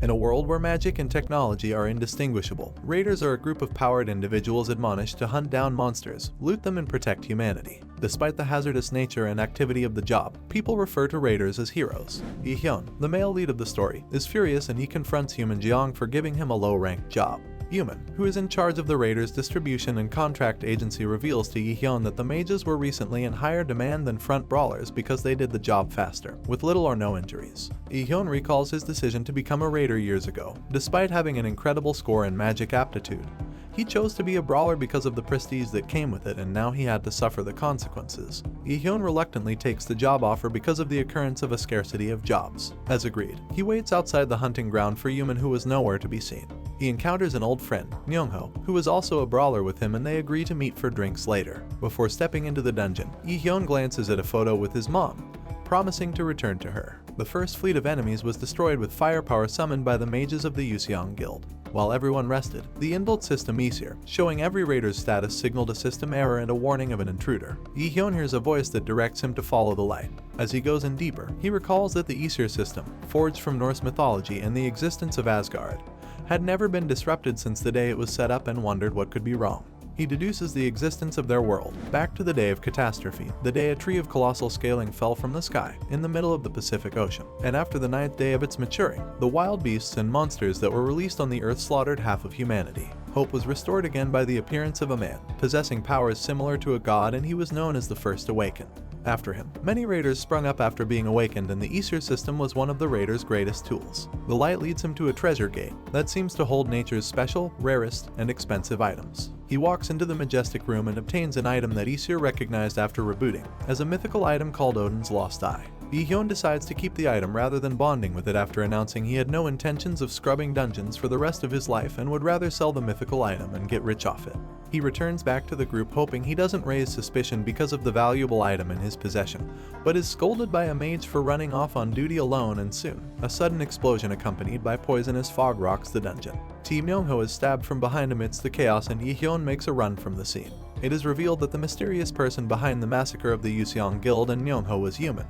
In a world where magic and technology are indistinguishable, raiders are a group of powered individuals admonished to hunt down monsters, loot them and protect humanity. Despite the hazardous nature and activity of the job, people refer to raiders as heroes. Lee-hyun, the male lead of the story, is furious and he confronts Human Jeong for giving him a low-ranked job. Human, who is in charge of the raiders' distribution and contract agency, reveals to Lee-hyun that the mages were recently in higher demand than front brawlers because they did the job faster, with little or no injuries. Lee-hyun recalls his decision to become a raider years ago. Despite having an incredible score in magic aptitude, he chose to be a brawler because of the prestige that came with it, and now he had to suffer the consequences. Lee-hyun reluctantly takes the job offer because of the occurrence of a scarcity of jobs. As agreed, he waits outside the hunting ground for Human, who was nowhere to be seen. He encounters an old friend, Myung-ho, who is also a brawler with him, and they agree to meet for drinks later. Before stepping into the dungeon, Lee-hyun glances at a photo with his mom, promising to return to her. The first fleet of enemies was destroyed with firepower summoned by the mages of the Yuseong Guild. While everyone rested, the inbuilt system Aesir, showing every raider's status, signaled a system error and a warning of an intruder. Lee-hyun hears a voice that directs him to follow the light. As he goes in deeper, he recalls that the Aesir system, forged from Norse mythology and the existence of Asgard, had never been disrupted since the day it was set up, and wondered what could be wrong. He deduces the existence of their world back to the day of catastrophe, the day a tree of colossal scaling fell from the sky in the middle of the Pacific Ocean, and after the 9th day of its maturing, the wild beasts and monsters that were released on the earth slaughtered half of humanity. Hope was restored again by the appearance of a man, possessing powers similar to a god, and he was known as the First Awakened. After him, many raiders sprung up after being awakened, and the Aesir system was one of the raiders' greatest tools. The light leads him to a treasure gate that seems to hold nature's special, rarest, and expensive items. He walks into the majestic room and obtains an item that Aesir recognized after rebooting as a mythical item called Odin's Lost Eye. Lee-hyun decides to keep the item rather than bonding with it after announcing he had no intentions of scrubbing dungeons for the rest of his life and would rather sell the mythical item and get rich off it. He returns back to the group hoping he doesn't raise suspicion because of the valuable item in his possession, but is scolded by a mage for running off on duty alone, and soon, a sudden explosion accompanied by poisonous fog rocks the dungeon. Myung-ho is stabbed from behind amidst the chaos, and Lee-hyun makes a run from the scene. It is revealed that the mysterious person behind the massacre of the Yuseong Guild and Myung-ho was Human,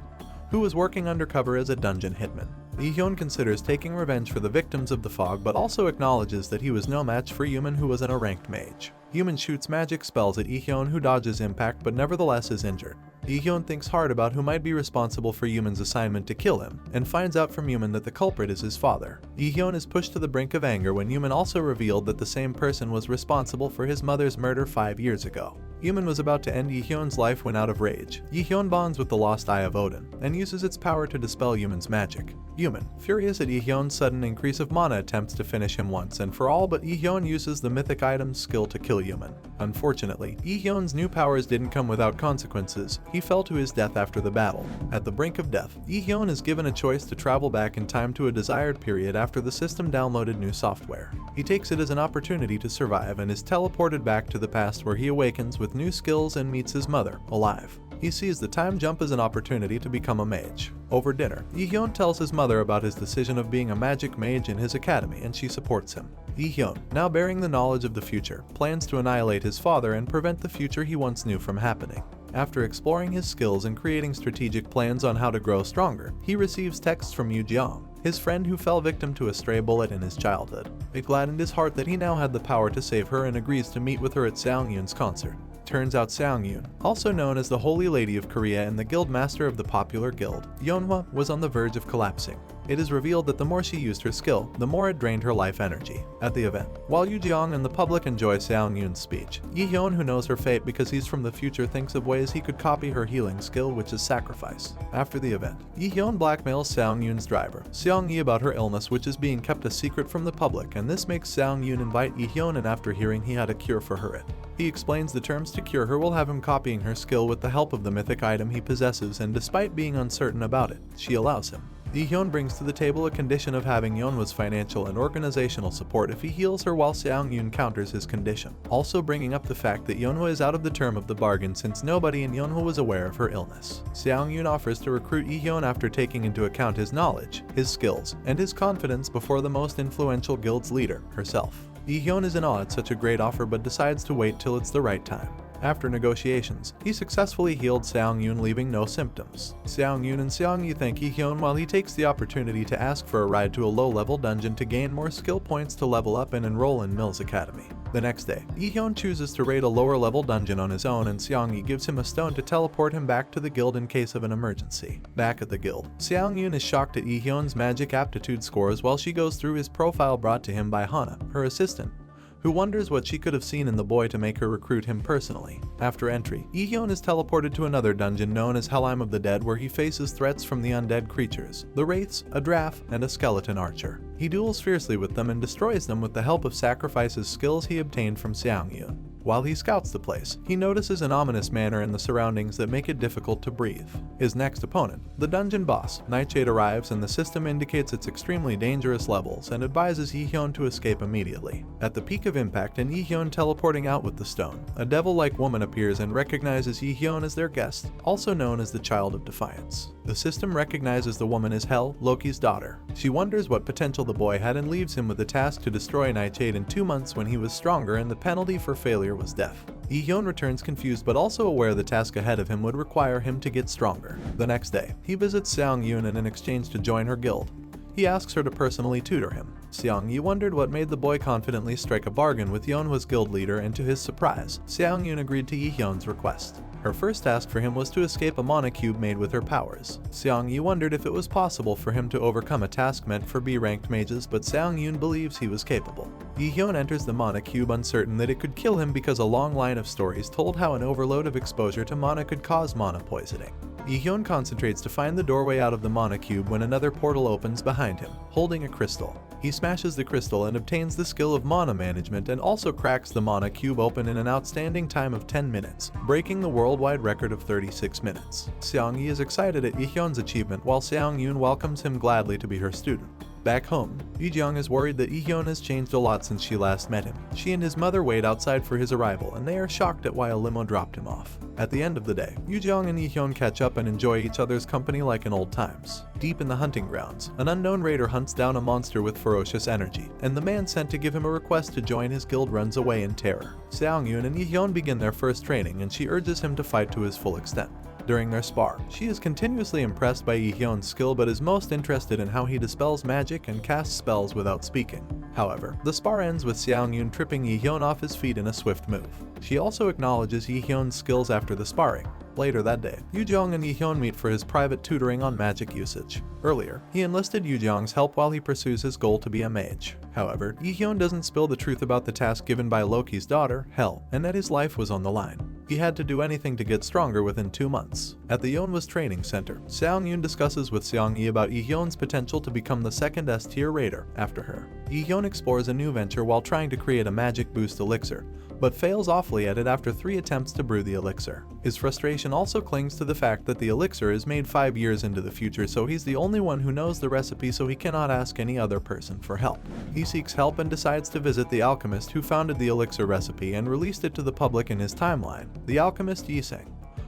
who was working undercover as a dungeon hitman. Lee-hyun considers taking revenge for the victims of the fog, but also acknowledges that he was no match for Human, who was an ranked mage. Human shoots magic spells at Lee-hyun, who dodges impact but nevertheless is injured. Lee-hyun thinks hard about who might be responsible for Human's assignment to kill him, and finds out from Human that the culprit is his father. Lee-hyun is pushed to the brink of anger when Human also revealed that the same person was responsible for his mother's murder 5 years ago. Human was about to end Lee-hyun's life when, out of rage, Lee-hyun bonds with the Lost Eye of Odin and uses its power to dispel Human's magic. Human, furious at Lee-hyun's sudden increase of mana, attempts to finish him once and for all, but Lee-hyun uses the mythic item's skill to kill Human. Unfortunately, Lee-hyun's new powers didn't come without consequences. He fell to his death after the battle. At the brink of death, Lee-hyun is given a choice to travel back in time to a desired period after the system downloaded new software. He takes it as an opportunity to survive and is teleported back to the past, where he awakens with new skills and meets his mother, alive. He sees the time jump as an opportunity to become a mage. Over dinner, Lee-hyun tells his mother about his decision of being a magic mage in his academy, and she supports him. Lee-hyun, now bearing the knowledge of the future, plans to annihilate his father and prevent the future he once knew from happening. After exploring his skills and creating strategic plans on how to grow stronger, he receives texts from Yu Jeong, his friend who fell victim to a stray bullet in his childhood. It gladdened his heart that he now had the power to save her, and agrees to meet with her at Seong-yoon's concert. Turns out Seong-yoon, also known as the Holy Lady of Korea and the guild master of the popular guild, Yeonhwa, was on the verge of collapsing. It is revealed that the more she used her skill, the more it drained her life energy. At the event, while Yu Jeong and the public enjoy Seong-yoon's speech, Lee-hyun, who knows her fate because he's from the future, thinks of ways he could copy her healing skill, which is sacrifice. After the event, Lee-hyun blackmails Seong-yoon's driver, Seong-yi, about her illness, which is being kept a secret from the public, and this makes Seong-yoon invite Lee-hyun in after hearing he had a cure for her. He explains the terms to cure her will have him copying her skill with the help of the mythic item he possesses, and despite being uncertain about it, she allows him. Lee-hyun brings to the table a condition of having Yeonhwa's financial and organizational support if he heals her, while Seong-yoon counters his condition, also bringing up the fact that Yeonhwa is out of the term of the bargain since nobody in Yeonhwa was aware of her illness. Seong-yoon offers to recruit Lee-hyun after taking into account his knowledge, his skills, and his confidence before the most influential guild's leader, herself. Lee-hyun is in awe at such a great offer but decides to wait till it's the right time. After negotiations, he successfully healed Seong-yoon, leaving no symptoms. Seong-yoon and Seong-yi thank Lee-hyun while he takes the opportunity to ask for a ride to a low-level dungeon to gain more skill points to level up and enroll in Mills Academy. The next day, Lee-hyun chooses to raid a lower-level dungeon on his own, and Seong-yi gives him a stone to teleport him back to the guild in case of an emergency. Back at the guild, Seong-yoon is shocked at Lee-hyun's magic aptitude scores while she goes through his profile brought to him by Hana, her assistant, who wonders what she could have seen in the boy to make her recruit him personally. After entry, Lee-hyun is teleported to another dungeon known as Helheim of the Dead, where he faces threats from the undead creatures, the wraiths, a draft, and a skeleton archer. He duels fiercely with them and destroys them with the help of sacrifices skills he obtained from Seong-yoon. While he scouts the place, he notices an ominous manner in the surroundings that make it difficult to breathe. His next opponent, the dungeon boss, Nightshade, arrives, and the system indicates its extremely dangerous levels and advises Lee-hyun to escape immediately. At the peak of impact and Lee-hyun teleporting out with the stone, a devil-like woman appears and recognizes Lee-hyun as their guest, also known as the Child of Defiance. The system recognizes the woman as Hel, Loki's daughter. She wonders what potential the boy had and leaves him with the task to destroy Nightshade in 2 months when he was stronger, and the penalty for failure was death. Lee-hyun returns confused but also aware the task ahead of him would require him to get stronger. The next day, he visits Seong-yoon in exchange to join her guild. He asks her to personally tutor him. Seong-yi wondered what made the boy confidently strike a bargain with Yeonhwa's guild leader, and to his surprise, Seong-yoon agreed to Lee-hyun's request. Her first task for him was to escape a mana cube made with her powers. Seong-yi wondered if it was possible for him to overcome a task meant for B-ranked mages, but Seong-yoon believes he was capable. Lee-hyun enters the mana cube uncertain that it could kill him because a long line of stories told how an overload of exposure to mana could cause mana poisoning. Lee-hyun concentrates to find the doorway out of the mana cube when another portal opens behind him, holding a crystal. He smashes the crystal and obtains the skill of mana management, and also cracks the mana cube open in an outstanding time of 10 minutes, breaking the worldwide record of 36 minutes. Seong-yi is excited at Lee-hyun's achievement while Seong-yoon welcomes him gladly to be her student. Back home, Lee-jung is worried that Lee-hyun has changed a lot since she last met him. She and his mother wait outside for his arrival, and they are shocked at why a limo dropped him off. At the end of the day, Lee-jung and Lee-hyun catch up and enjoy each other's company like in old times. Deep in the hunting grounds, an unknown raider hunts down a monster with ferocious energy, and the man sent to give him a request to join his guild runs away in terror. Seong-yoon and Lee-hyun begin their first training, and she urges him to fight to his full extent. During their spar, she is continuously impressed by Lee-hyun's skill but is most interested in how he dispels magic and casts spells without speaking. However, the spar ends with Seong-yoon tripping Lee-hyun off his feet in a swift move. She also acknowledges Lee-hyun's skills after the sparring. Later that day, Yu-jung and Lee-hyun meet for his private tutoring on magic usage. Earlier, he enlisted Yu-jung's help while he pursues his goal to be a mage. However, Lee-hyun doesn't spill the truth about the task given by Loki's daughter, Hel, and that his life was on the line. He had to do anything to get stronger within 2 months. At the Yeonhwa's training center, Seong-yoon discusses with Seong-yi about Lee-hyun's potential to become the second S-tier raider after her. Lee-hyun explores a new venture while trying to create a magic boost elixir, but fails awfully at it after 3 attempts to brew the elixir. His frustration also clings to the fact that the elixir is made 5 years into the future, so he's the only one who knows the recipe, so he cannot ask any other person for help. He seeks help and decides to visit the alchemist who founded the elixir recipe and released it to the public in his timeline, the alchemist Yiseng,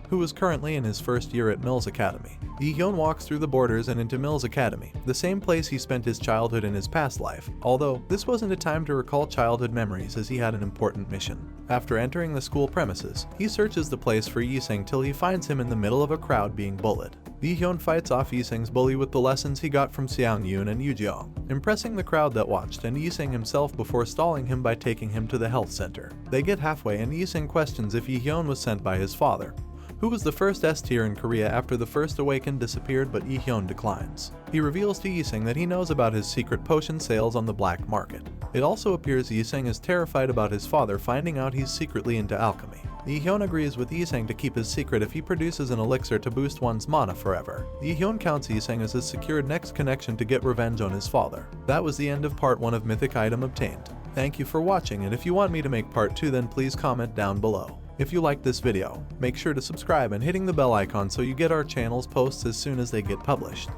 who is currently in his first year at Mills Academy. Lee-hyun walks through the borders and into Mills Academy, the same place he spent his childhood in his past life, although this wasn't a time to recall childhood memories as he had an important mission. After entering the school premises, he searches the place for Yiseng till he finds him in the middle of a crowd being bullied. Lee-hyun fights off Yiseng's bully with the lessons he got from Seong-yoon and Yu-jung, impressing the crowd that watched and Yiseng himself before stalling him by taking him to the health center. They get halfway and Yiseng questions if Lee-hyun was sent by his father, who was the first S-tier in Korea after the first awakened disappeared, but Lee-hyun declines. He reveals to Yiseng that he knows about his secret potion sales on the black market. It also appears Yiseng is terrified about his father finding out he's secretly into alchemy. Lee-hyun agrees with Yiseng to keep his secret if he produces an elixir to boost one's mana forever. Lee-hyun counts Yiseng as his secured next connection to get revenge on his father. That was the end of part 1 of Mythic Item Obtained. Thank you for watching, and if you want me to make part 2, then please comment down below. If you liked this video, make sure to subscribe and hitting the bell icon so you get our channel's posts as soon as they get published.